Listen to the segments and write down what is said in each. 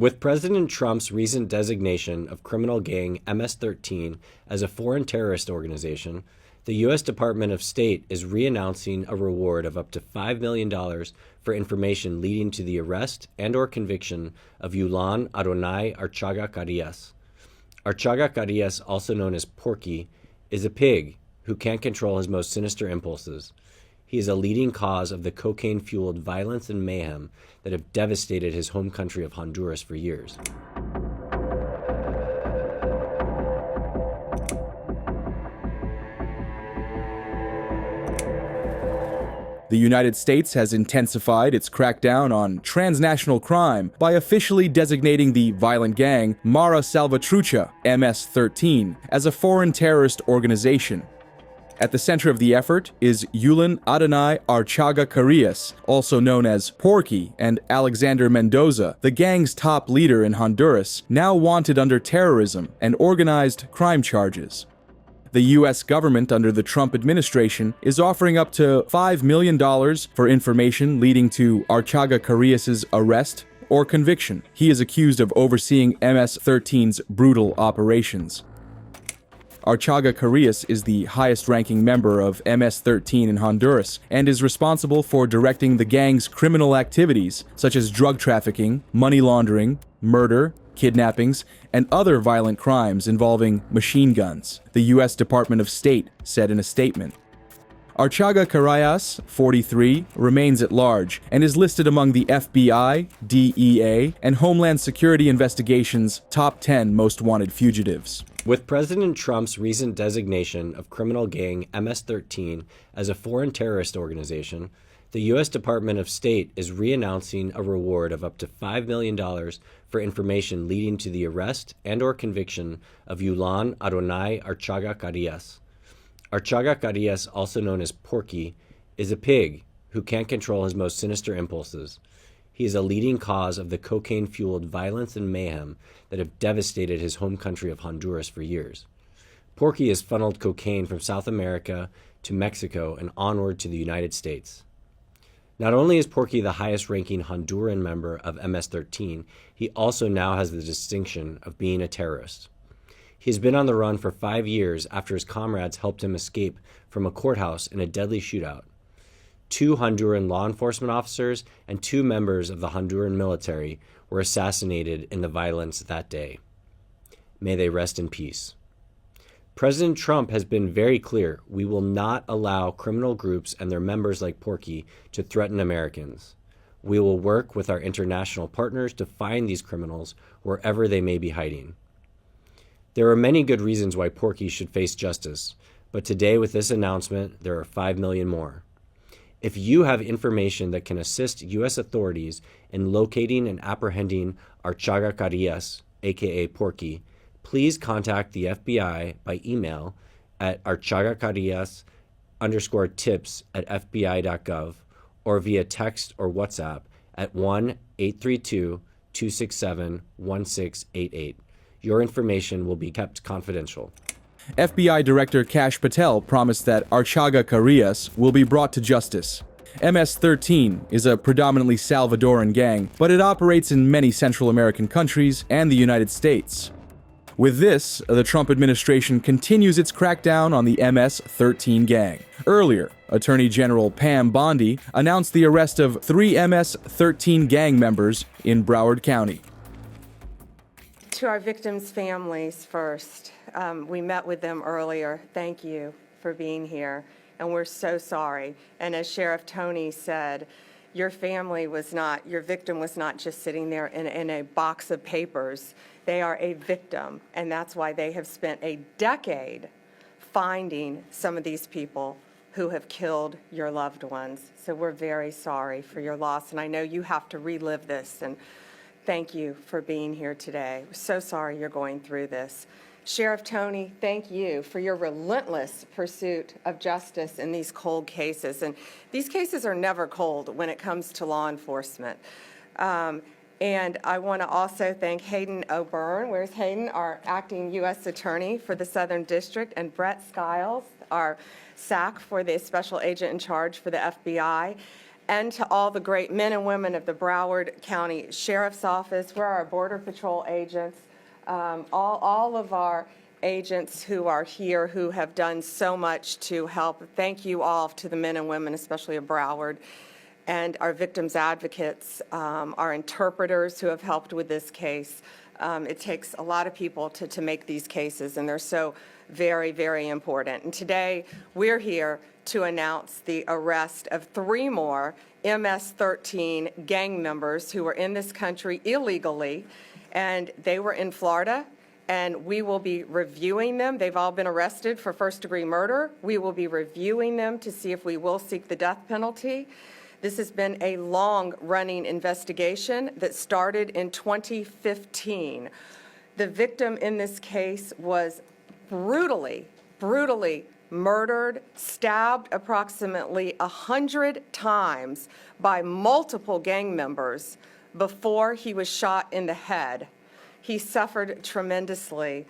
With President Trump's recent designation of criminal gang MS-13 as a foreign terrorist organization, the U.S. Department of State is re-announcing a reward of up to $5 million for information leading to the arrest and/or conviction of Yulan Adonay Archaga Carías. Archaga Carías, also known as Porky, is a pig who can't control his most sinister impulses. He is a leading cause of the cocaine-fueled violence and mayhem that have devastated his home country of Honduras for years. The United States has intensified its crackdown on transnational crime by officially designating the violent gang Mara Salvatrucha, MS-13, as a foreign terrorist organization. At the center of the effort is Yulan Adonay Archaga Carías, also known as Porky, and Alexander Mendoza, the gang's top leader in Honduras, now wanted under terrorism and organized crime charges. The U.S. government under the Trump administration is offering up to $5 million for information leading to Archaga Carías' arrest or conviction. He is accused of overseeing MS-13's brutal operations. Archaga Carías is the highest-ranking member of MS-13 in Honduras and is responsible for directing the gang's criminal activities such as drug trafficking, money laundering, murder, kidnappings, and other violent crimes involving machine guns, the U.S. Department of State said in a statement. Archaga Carías, 43, remains at large and is listed among the FBI, DEA, and Homeland Security Investigation's top 10 most wanted fugitives. With President Trump's recent designation of criminal gang MS-13 as a foreign terrorist organization, the U.S. Department of State is re-announcing a reward of up to $5 million for information leading to the arrest and/or conviction of Yulan Adonay Archaga Carías. Archaga Carías, also known as Porky, is a pig who can't control his most sinister impulses. He is a leading cause of the cocaine-fueled violence and mayhem that have devastated his home country of Honduras for years. Porky has funneled cocaine from South America to Mexico and onward to the United States. Not only is Porky the highest-ranking Honduran member of MS-13, he also now has the distinction of being a terrorist. He has been on the run for 5 years after his comrades helped him escape from a courthouse in a deadly shootout. 2 Honduran law enforcement officers and 2 members of the Honduran military were assassinated in the violence that day. May they rest in peace. President Trump has been very clear: we will not allow criminal groups and their members like Porky to threaten Americans. We will work with our international partners to find these criminals wherever they may be hiding. There are many good reasons why Porky should face justice, but today with this announcement, there are 5 million more. If you have information that can assist U.S. authorities in locating and apprehending Archaga Carías, aka Porky, please contact the FBI by email at archagacarías_tips@fbi.gov or via text or WhatsApp at 1-832-267-1688. Your information will be kept confidential. FBI Director Kash Patel promised that Archaga Carías will be brought to justice. MS-13 is a predominantly Salvadoran gang, but it operates in many Central American countries and the United States. With this, the Trump administration continues its crackdown on the MS-13 gang. Earlier, Attorney General Pam Bondi announced the arrest of 3 MS-13 gang members in Broward County. To our victims' families first, we met with them earlier. Thank you for being here, and we're so sorry. And as Sheriff Tony said, your victim was not just sitting there in a box of papers. They are a victim, and that's why they have spent a decade finding some of these people who have killed your loved ones. So we're very sorry for your loss, and I know you have to relive this, and thank you for being here today. We're so sorry you're going through this. Sheriff Tony, thank you for your relentless pursuit of justice in these cold cases. And these cases are never cold when it comes to law enforcement. And I want to also thank Hayden O'Byrne. Where's Hayden? Our acting U.S. Attorney for the Southern District, and Brett Skiles, our SAC for the Special Agent in Charge for the FBI. and to all the great men and women of the Broward County Sheriff's Office. We're our Border Patrol agents, all of our agents who are here who have done so much to help. Thank you all to the men and women, especially of Broward, and our victims advocates, our interpreters who have helped with this case. It takes a lot of people to make these cases, and they're so very, very important. And today, we're here to announce the arrest of 3 more MS-13 gang members who were in this country illegally, and they were in Florida, and we will be reviewing them. They've all been arrested for first-degree murder. We will be reviewing them to see if we will seek the death penalty. This has been a long-running investigation that started in 2015. The victim in this case was brutally murdered, stabbed approximately 100 times by multiple gang members before he was shot in the head. He suffered tremendously.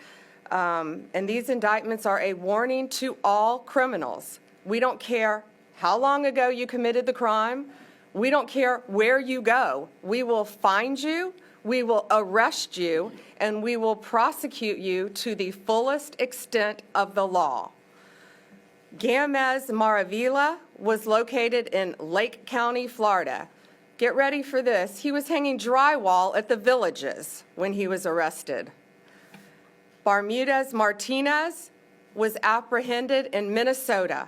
And these indictments are a warning to all criminals. We don't care how long ago you committed the crime. We don't care where you go. We will find you, we will arrest you, and we will prosecute you to the fullest extent of the law. Gamez Maravilla was located in Lake County, Florida. Get ready for this. He was hanging drywall at the Villages when he was arrested. Bermudez Martinez was apprehended in Minnesota.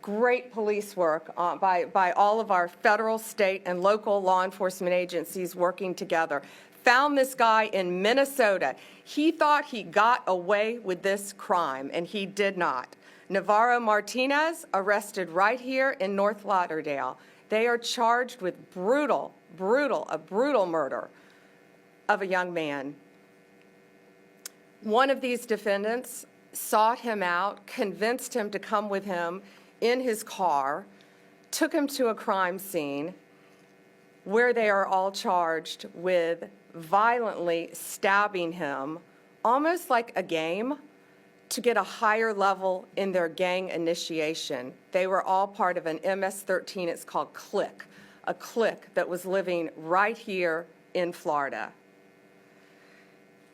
Great police work by all of our federal, state, and local law enforcement agencies working together. Found this guy in Minnesota. He thought he got away with this crime, and he did not. Navarro Martinez arrested right here in North Lauderdale. They are charged with a brutal murder of a young man. One of these defendants sought him out, convinced him to come with him in his car, took him to a crime scene where they are all charged with violently stabbing him, almost like a game, to get a higher level in their gang initiation. They were all part of an MS-13, it's called Click, a clique that was living right here in Florida.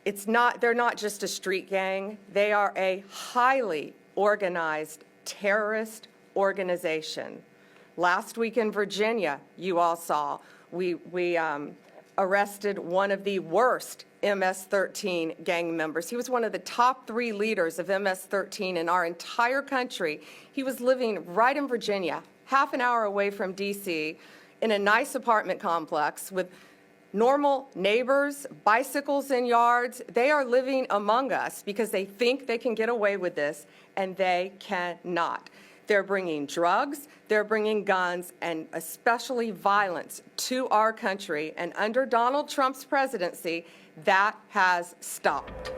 They're not just a street gang, they are a highly organized terrorist organization. Last week in Virginia, you all saw, we arrested one of the worst MS-13 gang members. He was one of the top 3 leaders of MS-13 in our entire country. He was living right in Virginia, half an hour away from DC, in a nice apartment complex with normal neighbors, bicycles in yards. They are living among us because they think they can get away with this, and they cannot. They're bringing drugs, they're bringing guns, and especially violence to our country. And under Donald Trump's presidency, that has stopped.